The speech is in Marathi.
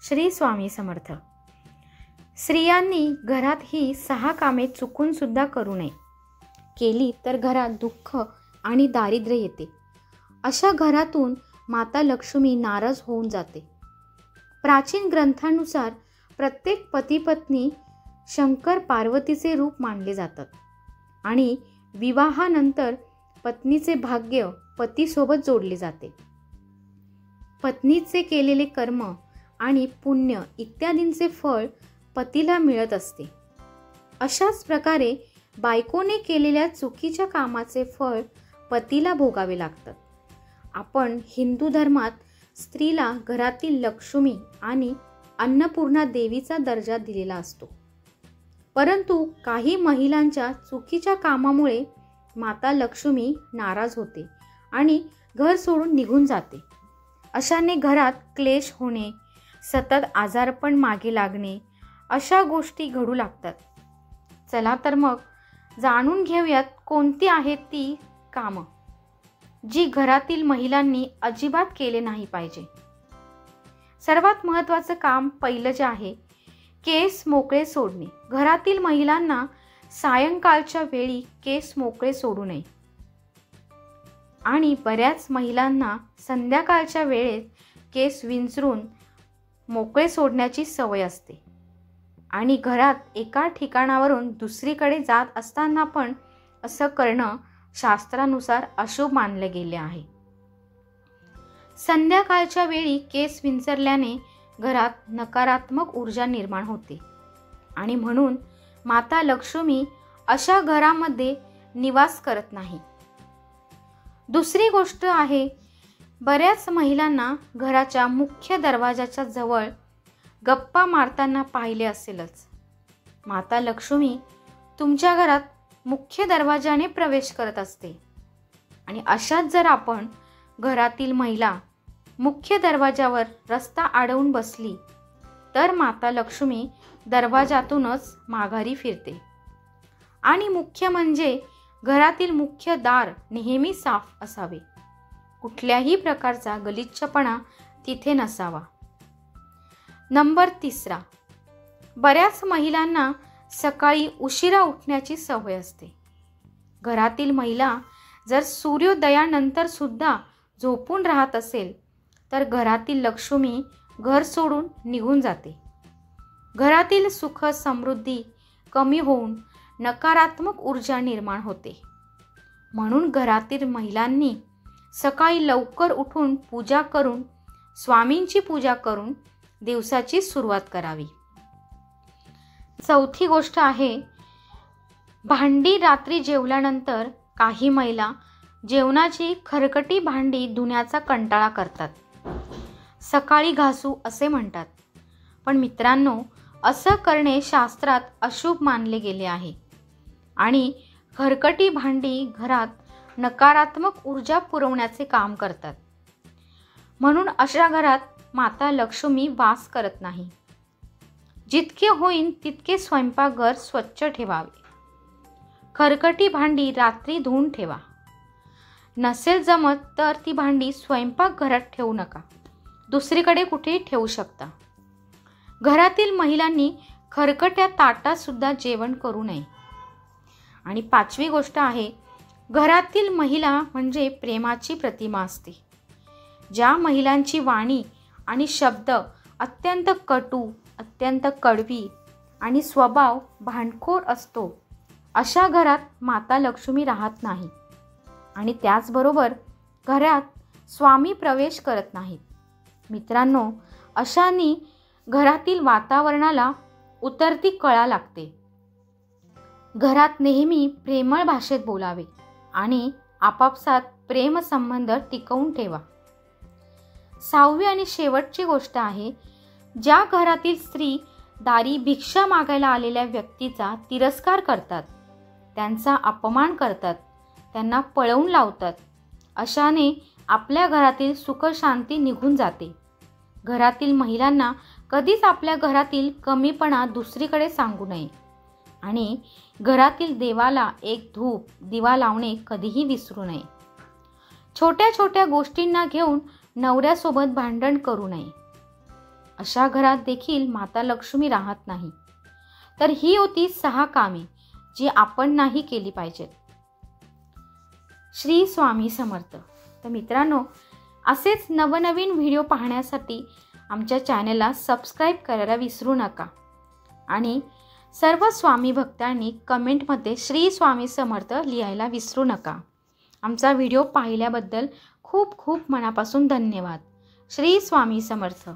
श्री स्वामी समर्थ. स्त्रियांनी घरात ही 6 कामे चुकून सुद्धा करू नये. केली तर घरात दुःख आणि दारिद्र्य येते. अशा घरातून माता लक्ष्मी नाराज होऊन जाते. प्राचीन ग्रंथानुसार प्रत्येक पती पत्नी शंकर पार्वतीचे रूप मानले जातात आणि विवाहानंतर पत्नीचे भाग्य पतीसोबत जोडले जाते. पत्नीचे केलेले कर्म आणि पुण्य इत्यादींचे फळ पतीला मिळत असते. अशाच प्रकारे बायकोने केलेल्या चुकीच्या कामाचे फळ पतीला भोगावे लागतात. आपण हिंदू धर्मात स्त्रीला घरातील लक्ष्मी आणि अन्नपूर्णा देवीचा दर्जा दिलेला असतो. परंतु काही महिलांच्या चुकीच्या कामामुळे माता लक्ष्मी नाराज होते आणि घर सोडून निघून जाते. अशाने घरात क्लेश होणे, सतत आजारपण मागे लागणे अशा गोष्टी घडू लागतात. चला तर मग जाणून घेऊयात कोणती आहेत ती कामं जी घरातील महिलांनी अजिबात केले नाही पाहिजे. सर्वात महत्त्वाचं काम पहिलं जे आहे, केस मोकळे सोडणे. घरातील महिलांना सायंकाळच्या वेळी केस मोकळे सोडू नये आणि बऱ्याच महिलांना संध्याकाळच्या वेळेत केस विंचरून मोकळे सोडण्याची सवय असते आणि घरात एका ठिकाणावरून दुसरीकडे जात असताना पण असं करणं शास्त्रानुसार अशुभ मानले गेले आहे. संध्याकाळच्या वेळी केस विंचरल्याने घरात नकारात्मक ऊर्जा निर्माण होते आणि म्हणून माता लक्ष्मी अशा घरामध्ये निवास करत नाही. दुसरी गोष्ट आहे, बऱ्याच महिलांना घराच्या मुख्य दरवाजाच्या जवळ गप्पा मारताना पाहिले असेलच. माता लक्ष्मी तुमच्या घरात मुख्य दरवाजाने प्रवेश करत असते आणि अशात जर आपण घरातील महिला मुख्य दरवाजावर रस्ता अडवून बसली तर माता लक्ष्मी दरवाजातूनच माघारी फिरते. आणि मुख्य म्हणजे घरातील मुख्य दार नेहमी साफ असावे. कुठल्याही प्रकारचा गलिच्छपणा तिथे नसावा. नंबर 3, बऱ्याच महिलांना सकाळी उशिरा उठण्याची सवय असते. घरातील महिला जर सूर्योदयानंतर सुद्धा झोपून राहत असेल तर घरातील लक्ष्मी घर सोडून निघून जाते. घरातील सुख समृद्धी कमी होऊन नकारात्मक ऊर्जा निर्माण होते. म्हणून घरातील महिलांनी सकाळी लवकर उठून पूजा करून, स्वामींची पूजा करून दिवसाची सुरुवात करावी. चौथी गोष्ट आहे, भांडी रात्री जेवल्यानंतर काही महिला जेवणाची खरकटी भांडी धुण्याचा कंटाळा करतात. सकाळी घासू असे म्हणतात. पण मित्रांनो, असं करणे शास्त्रात अशुभ मानले गेले आहे आणि खरकटी भांडी घरात नकारात्मक ऊर्जा पुरवण्याचे काम करतात. म्हणून अशा घरात माता लक्ष्मी वास करत नाही. जितके होईन तितके स्वयंपाकघर स्वच्छ ठेवावे. खरकटी भांडी रात्री धुवून ठेवा. नसेल जमत तर ती भांडी स्वयंपाकघरात ठेवू नका, दुसरीकडे कुठेही ठेवू शकता. घरातील महिलांनी खरकट्या ताटात सुद्धा जेवण करू नये. आणि 5वी गोष्ट आहे, घरातील महिला म्हणजे प्रेमाची प्रतिमा असते. ज्या महिलांची वाणी आणि शब्द अत्यंत कटू, अत्यंत कडवी आणि स्वभाव भांडखोर असतो, अशा घरात माता लक्ष्मी राहत नाही आणि त्याचबरोबर घरात स्वामी प्रवेश करत नाहीत. मित्रांनो, अशांनी घरातील वातावरणाला उतरती कळा लागते. घरात नेहमी प्रेमळ भाषेत बोलावे आणि आपापसात प्रेमसंबंध टिकवून ठेवा. 6वी आणि शेवटची गोष्ट आहे, ज्या घरातील स्त्री दारी भिक्षा मागायला आलेल्या व्यक्तीचा तिरस्कार करतात, त्यांचा अपमान करतात, त्यांना पळवून लावतात, अशाने आपल्या घरातील सुखशांती निघून जाते. घरातील महिलांना कधीच आपल्या घरातील कमीपणा दुसरीकडे सांगू नये आणि घरातील देवाला एक धूप दिवा लावणे कधीही विसरू नये. छोट्या छोट्या गोष्टींना घेऊन नवऱ्यासोबत भांडण करू नये. अशा घरात देखील माता लक्ष्मी राहत नाही. तर ही होती 6 कामे जी आपण नाही केली पाहिजेत. श्री स्वामी समर्थ. तर मित्रांनो, असेच नवनवीन व्हिडिओ पाहण्यासाठी आमच्या चॅनलला सबस्क्राईब करायला विसरू नका. आणि सर्व स्वामी भक्तांनी कमेंटमध्ये श्री स्वामी समर्थ लिहायला विसरू नका. आमचा व्हिडिओ पाहिल्याबद्दल खूप खूप मनापासून धन्यवाद. श्री स्वामी समर्थ.